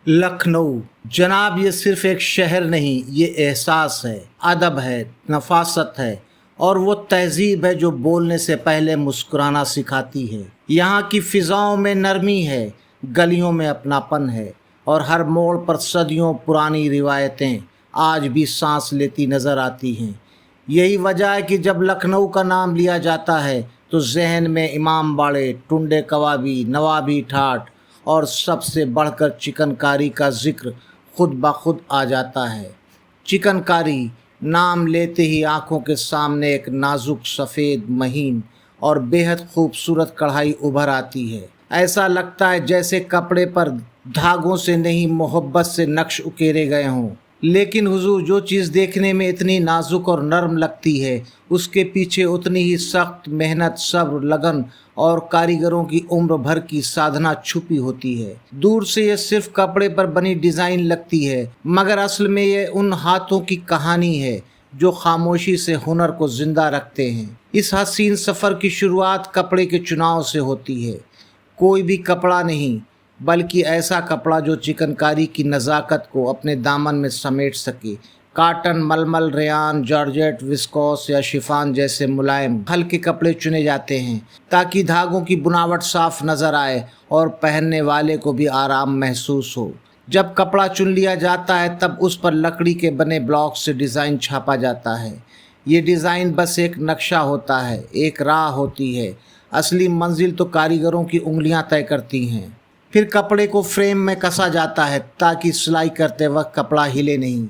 लखनऊ जनाब, ये सिर्फ एक शहर नहीं, ये एहसास है, अदब है, नफासत है और वो तहजीब है जो बोलने से पहले मुस्कुराना सिखाती है। यहाँ की फ़िज़ाओं में नरमी है, गलियों में अपनापन है और हर मोड़ पर सदियों पुरानी रिवायतें आज भी सांस लेती नज़र आती हैं। यही वजह है कि जब लखनऊ का नाम लिया जाता है तो जहन में इमाम बाड़े, टुंडे कबाबी, नवाबी ठाठ और सबसे बढ़कर चिकनकारी का जिक्र खुद ब खुद आ जाता है। चिकनकारी नाम लेते ही आँखों के सामने एक नाजुक सफ़ेद महीन और बेहद खूबसूरत कढ़ाई उभर आती है। ऐसा लगता है जैसे कपड़े पर धागों से नहीं, मोहब्बत से नक्श उकेरे गए हों। लेकिन हुजूर, जो चीज़ देखने में इतनी नाजुक और नरम लगती है, उसके पीछे उतनी ही सख्त मेहनत, सब्र, लगन और कारीगरों की उम्र भर की साधना छुपी होती है। दूर से ये सिर्फ कपड़े पर बनी डिज़ाइन लगती है, मगर असल में ये उन हाथों की कहानी है जो खामोशी से हुनर को ज़िंदा रखते हैं। इस हसीन सफ़र की शुरुआत कपड़े के चुनाव से होती है। कोई भी कपड़ा नहीं, बल्कि ऐसा कपड़ा जो चिकनकारी की नज़ाकत को अपने दामन में समेट सके। काटन, मलमल, रेयान, जॉर्जेट, विस्कोस या शिफान जैसे मुलायम हल्के कपड़े चुने जाते हैं ताकि धागों की बुनावट साफ नज़र आए और पहनने वाले को भी आराम महसूस हो। जब कपड़ा चुन लिया जाता है तब उस पर लकड़ी के बने ब्लॉक से डिज़ाइन छापा जाता है। ये डिज़ाइन बस एक नक्शा होता है, एक राह होती है। असली मंजिल तो कारीगरों की उंगलियां तय करती हैं। फिर कपड़े को फ्रेम में कसा जाता है ताकि सिलाई करते वक्त कपड़ा हिले नहीं।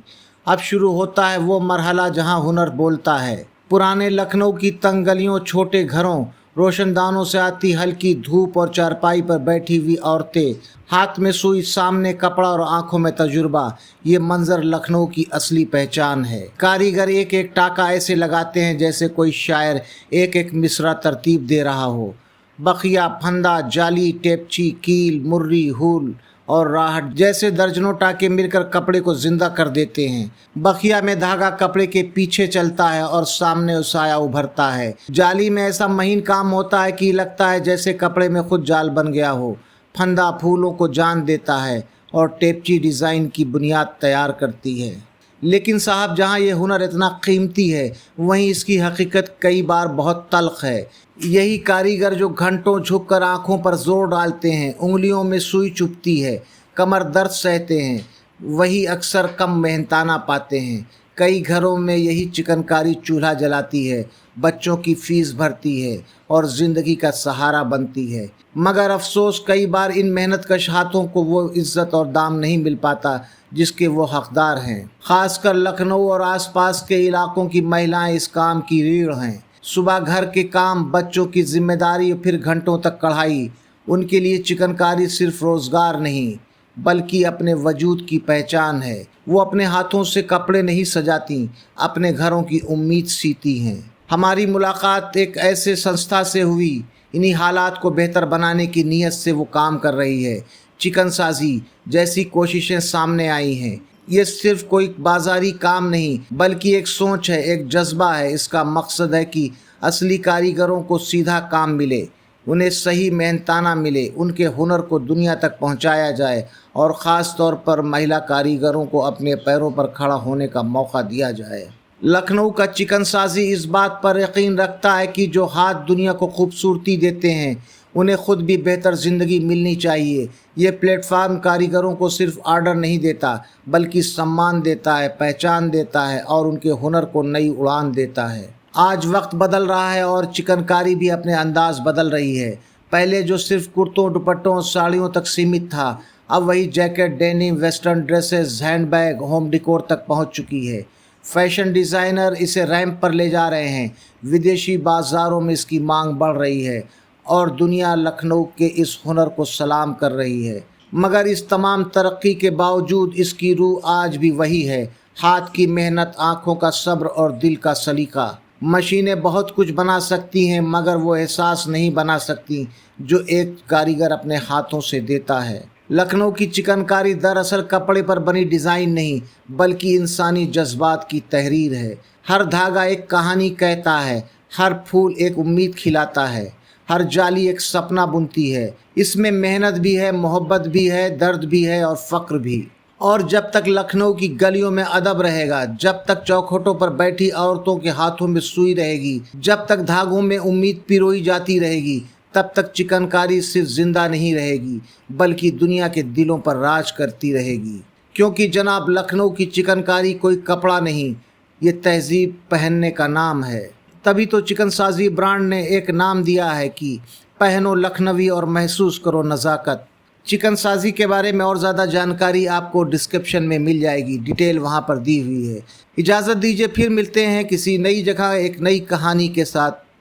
अब शुरू होता है वो मरहला जहां हुनर बोलता है। पुराने लखनऊ की तंग गलियों, छोटे घरों, रोशनदानों से आती हल्की धूप और चारपाई पर बैठी हुई औरतें, हाथ में सुई, सामने कपड़ा और आंखों में तजुर्बा, ये मंजर लखनऊ की असली पहचान है। कारीगर एक एक टाका ऐसे लगाते हैं जैसे कोई शायर एक एक मिसरा तरतीब दे रहा हो। बखिया, फंदा, जाली, टेपची, कील, मुर्री, हुल और राहट जैसे दर्जनों टाके मिलकर कपड़े को जिंदा कर देते हैं। बखिया में धागा कपड़े के पीछे चलता है और सामने साया उभरता है। जाली में ऐसा महीन काम होता है कि लगता है जैसे कपड़े में खुद जाल बन गया हो। फंदा फूलों को जान देता है और टेपची डिज़ाइन की बुनियाद तैयार करती है। लेकिन साहब, जहाँ ये हुनर इतना कीमती है, वहीं इसकी हकीकत कई बार बहुत तल्ख है। यही कारीगर जो घंटों झुककर आँखों पर जोर डालते हैं, उंगलियों में सुई चुभती है, कमर दर्द सहते हैं, वही अक्सर कम मेहनताना पाते हैं। कई घरों में यही चिकनकारी चूल्हा जलाती है, बच्चों की फीस भरती है और ज़िंदगी का सहारा बनती है। मगर अफसोस, कई बार इन मेहनतकश हाथों को वो इज़्ज़त और दाम नहीं मिल पाता जिसके वो हकदार हैं। ख़ासकर लखनऊ और आसपास के इलाकों की महिलाएं इस काम की रीढ़ हैं। सुबह घर के काम, बच्चों की जिम्मेदारी और फिर घंटों तक कढ़ाई। उनके लिए चिकनकारी सिर्फ रोज़गार नहीं, बल्कि अपने वजूद की पहचान है। वो अपने हाथों से कपड़े नहीं सजाती, अपने घरों की उम्मीद सीती हैं। हमारी मुलाकात एक ऐसे संस्था से हुई, इन्हीं हालात को बेहतर बनाने की नीयत से वो काम कर रही है। चिकन साजी जैसी कोशिशें सामने आई हैं। ये सिर्फ कोई बाजारी काम नहीं, बल्कि एक सोच है, एक जज्बा है। इसका मकसद है कि असली कारीगरों को सीधा काम मिले, उन्हें सही मेहनताना मिले, उनके हुनर को दुनिया तक पहुंचाया जाए और ख़ास तौर पर महिला कारीगरों को अपने पैरों पर खड़ा होने का मौका दिया जाए। लखनऊ का चिकन साजी इस बात पर यकीन रखता है कि जो हाथ दुनिया को खूबसूरती देते हैं, उन्हें खुद भी बेहतर ज़िंदगी मिलनी चाहिए। ये प्लेटफार्म कारीगरों को सिर्फ आर्डर नहीं देता, बल्कि सम्मान देता है, पहचान देता है और उनके हुनर को नई उड़ान देता है। आज वक्त बदल रहा है और चिकनकारी भी अपने अंदाज बदल रही है। पहले जो सिर्फ कुर्तों, दुपट्टों और साड़ियों तक सीमित था, अब वही jacket, denim, western dresses, handbag, home डिकोर तक पहुंच चुकी है। फैशन डिज़ाइनर इसे रैंप पर ले जा रहे हैं। विदेशी बाज़ारों में इसकी मांग बढ़ रही है और दुनिया लखनऊ के इस हुनर को सलाम कर रही है। मगर इस तमाम तरक्की के बावजूद इसकी रूह आज भी वही है। हाथ की मेहनत, आँखों का सब्र और दिल का सलीका। मशीनें बहुत कुछ बना सकती हैं, मगर वो एहसास नहीं बना सकती जो एक कारीगर अपने हाथों से देता है। लखनऊ की चिकनकारी दरअसल कपड़े पर बनी डिज़ाइन नहीं, बल्कि इंसानी जज्बात की तहरीर है। हर धागा एक कहानी कहता है, हर फूल एक उम्मीद खिलाता है ہر جالی ایک سپنا بنتی ہے، اس میں محنت بھی ہے، محبت بھی ہے، درد بھی ہے اور فقر بھی۔ اور جب تک لکھنؤ کی گلیوں میں ادب رہے گا، جب تک چوکھٹوں پر بیٹھی عورتوں کے ہاتھوں میں سوئی رہے گی، جب تک دھاگوں میں امید پیروئی جاتی رہے گی، تب تک چکن کاری صرف زندہ نہیں رہے گی بلکہ دنیا کے دلوں پر راج کرتی رہے گی۔ کیونکہ جناب لکھنؤ کی چکن کاری کوئی کپڑا نہیں، یہ تہذیب پہننے کا نام ہے۔ تبھی تو چکن سازی برانڈ نے ایک نام دیا ہے کہ پہنو لکھنوی اور محسوس کرو نزاکت۔ چکن سازی کے بارے میں اور زیادہ جانکاری آپ کو ڈسکرپشن میں مل جائے گی، ڈیٹیل وہاں پر دی ہوئی ہے۔ اجازت دیجیے، پھر ملتے ہیں کسی نئی جگہ ایک نئی کہانی کے ساتھ۔